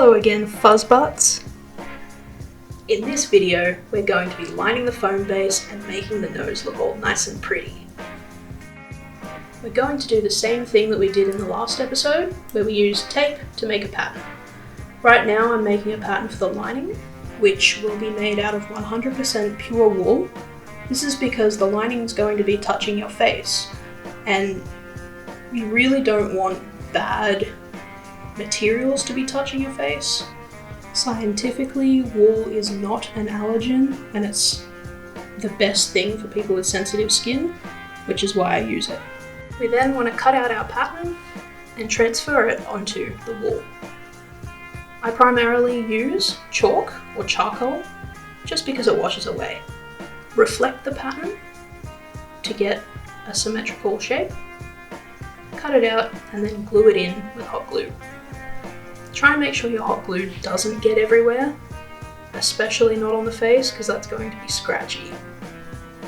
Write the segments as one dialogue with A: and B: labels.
A: Hello again, fuzzbutts. In this video, we're going to be lining the foam base and making the nose look all nice and pretty. We're going to do the same thing that we did in the last episode, where we used tape to make a pattern. Right now I'm making a pattern for the lining, which will be made out of 100% pure wool. This is because the lining is going to be touching your face, and you really don't want bad materials to be touching your face. Scientifically, wool is not an allergen, and it's the best thing for people with sensitive skin, which is why I use it. We then want to cut out our pattern and transfer it onto the wool. I primarily use chalk or charcoal just because it washes away. Reflect the pattern to get a symmetrical shape, cut it out, and then glue it in with hot glue. Try and make sure your hot glue doesn't get everywhere, especially not on the face, because that's going to be scratchy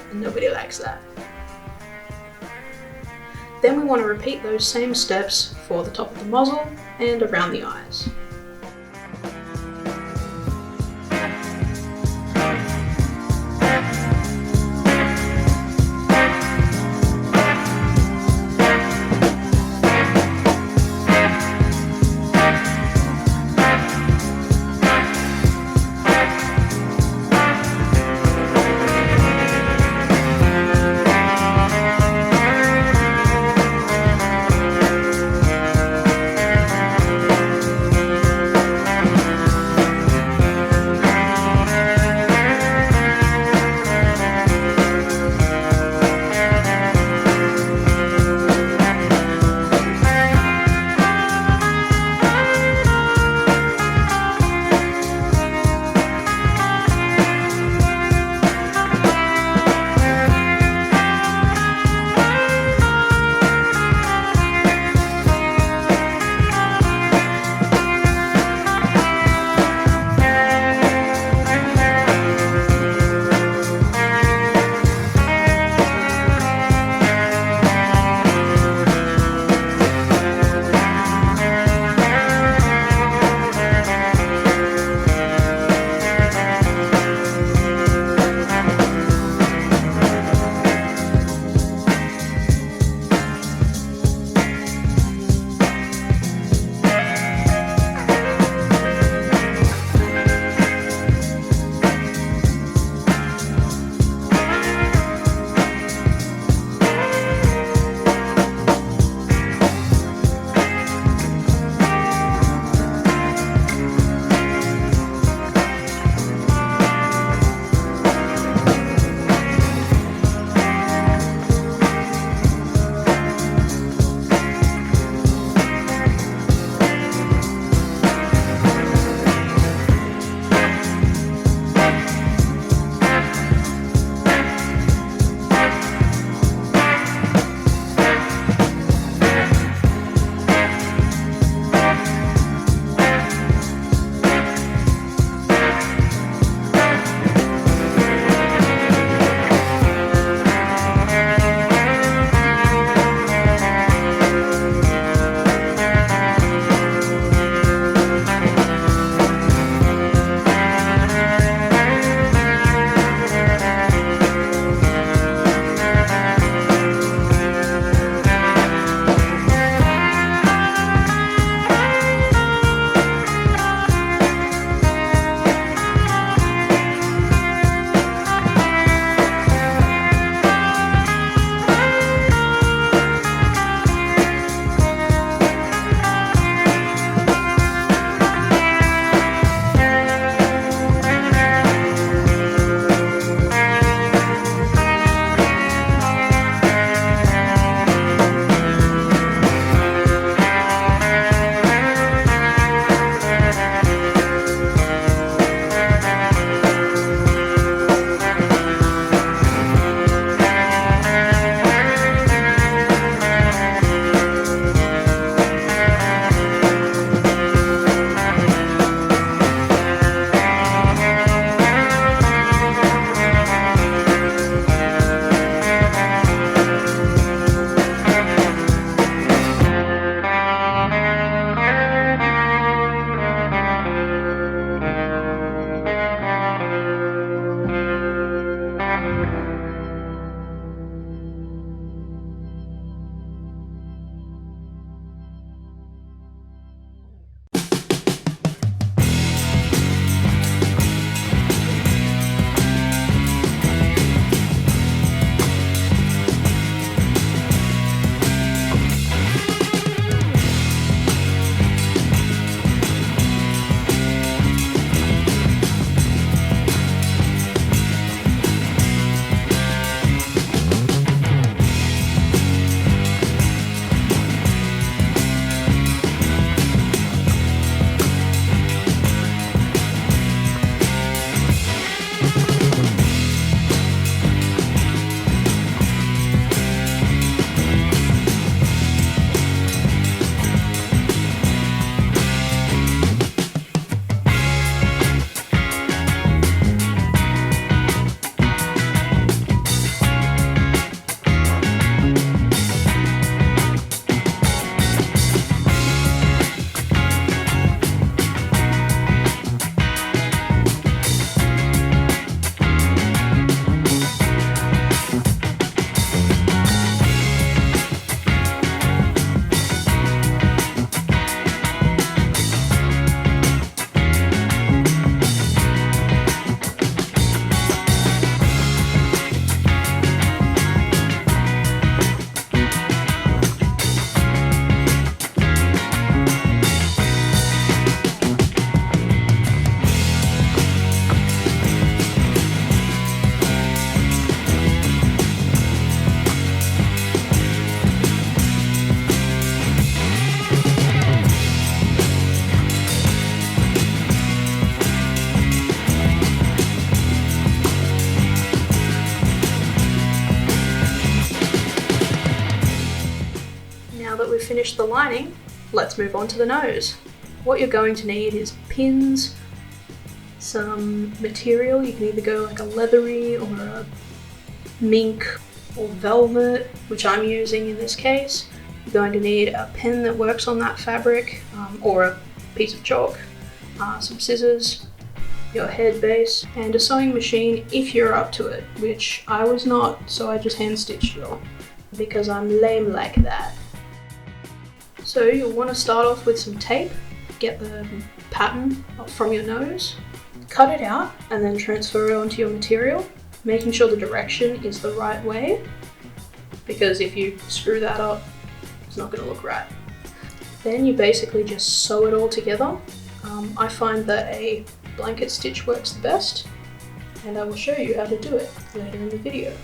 A: and nobody likes that. Then we want to repeat those same steps for the top of the muzzle and around the eyes. finished the lining, let's move on to the nose. What you're going to need is pins, some material. You can either go like a leathery or a mink or velvet, which I'm using in this case. You're going to need a pen that works on that fabric, or a piece of chalk, some scissors, your head base, and a sewing machine if you're up to it, which I was not, so I just hand stitched it all because I'm lame like that. So you'll want to start off with some tape, get the pattern from your nose, cut it out, and then transfer it onto your material, making sure the direction is the right way, because if you screw that up, it's not going to look right. Then you basically just sew it all together. I find that a blanket stitch works the best, and I will show you how to do it later in the video.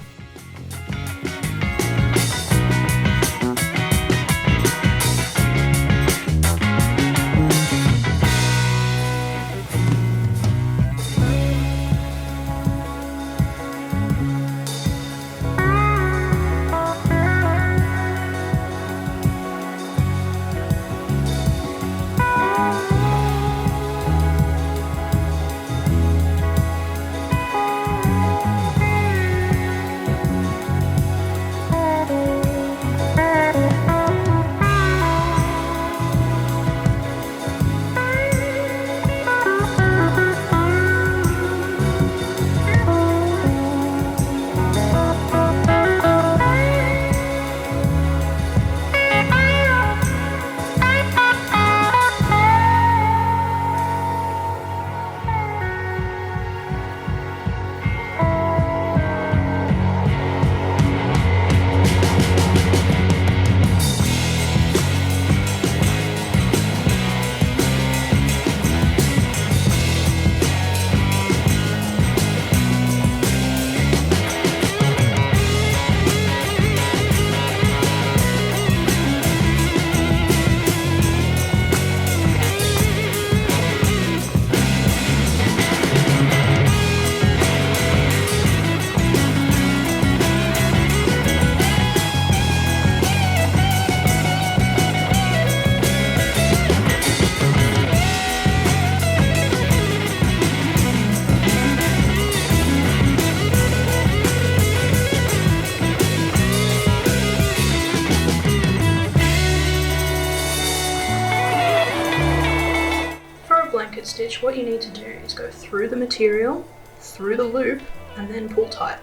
A: Blanket stitch, what you need to do is go through the material, through the loop, and then pull tight.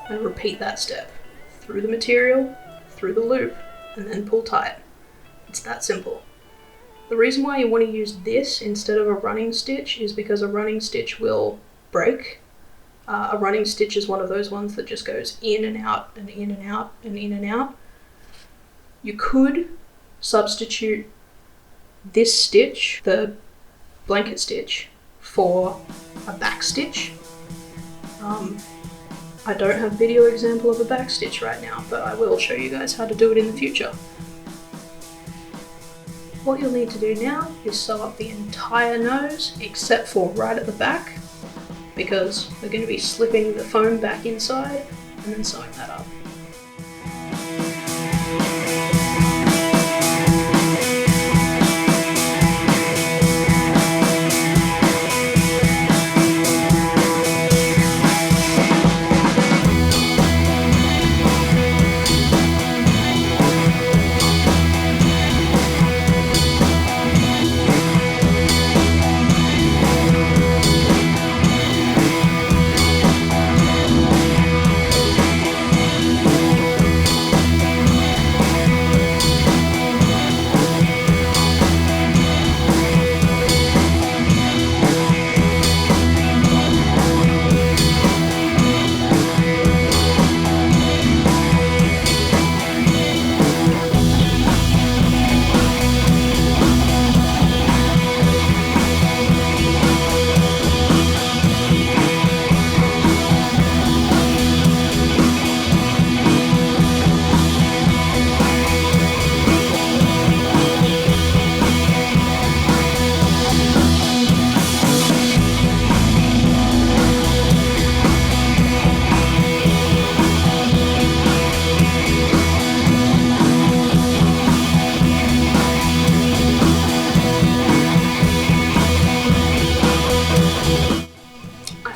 A: And repeat that step. Through the material, through the loop, and then pull tight. It's that simple. The reason why you want to use this instead of a running stitch is because a running stitch will break. A running stitch is one of those ones that just goes in and out and in and out and in and out. You could substitute this stitch, the blanket stitch, for a back stitch. I don't have a video example of a back stitch right now, but I will show you guys how to do it in the future. What you'll need to do now is sew up the entire nose except for right at the back, because we're going to be slipping the foam back inside and then sewing that up.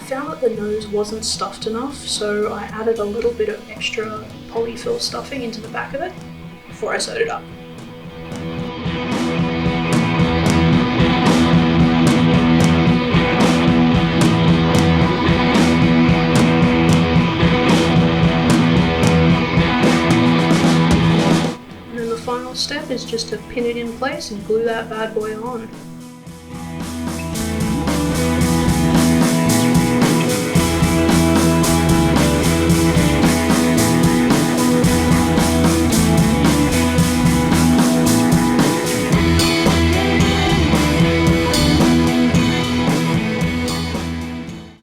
A: found that the nose wasn't stuffed enough, so I added a little bit of extra polyfill stuffing into the back of it before I sewed it up. And then the final step is just to pin it in place and glue that bad boy on.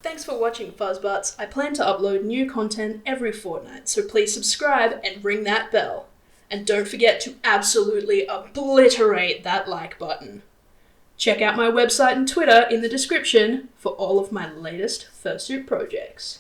A: Thanks for watching, Fuzzbutts. I plan to upload new content every fortnight, so please subscribe and ring that bell. And don't forget to absolutely obliterate that like button. Check out my website and Twitter in the description for all of my latest fursuit projects.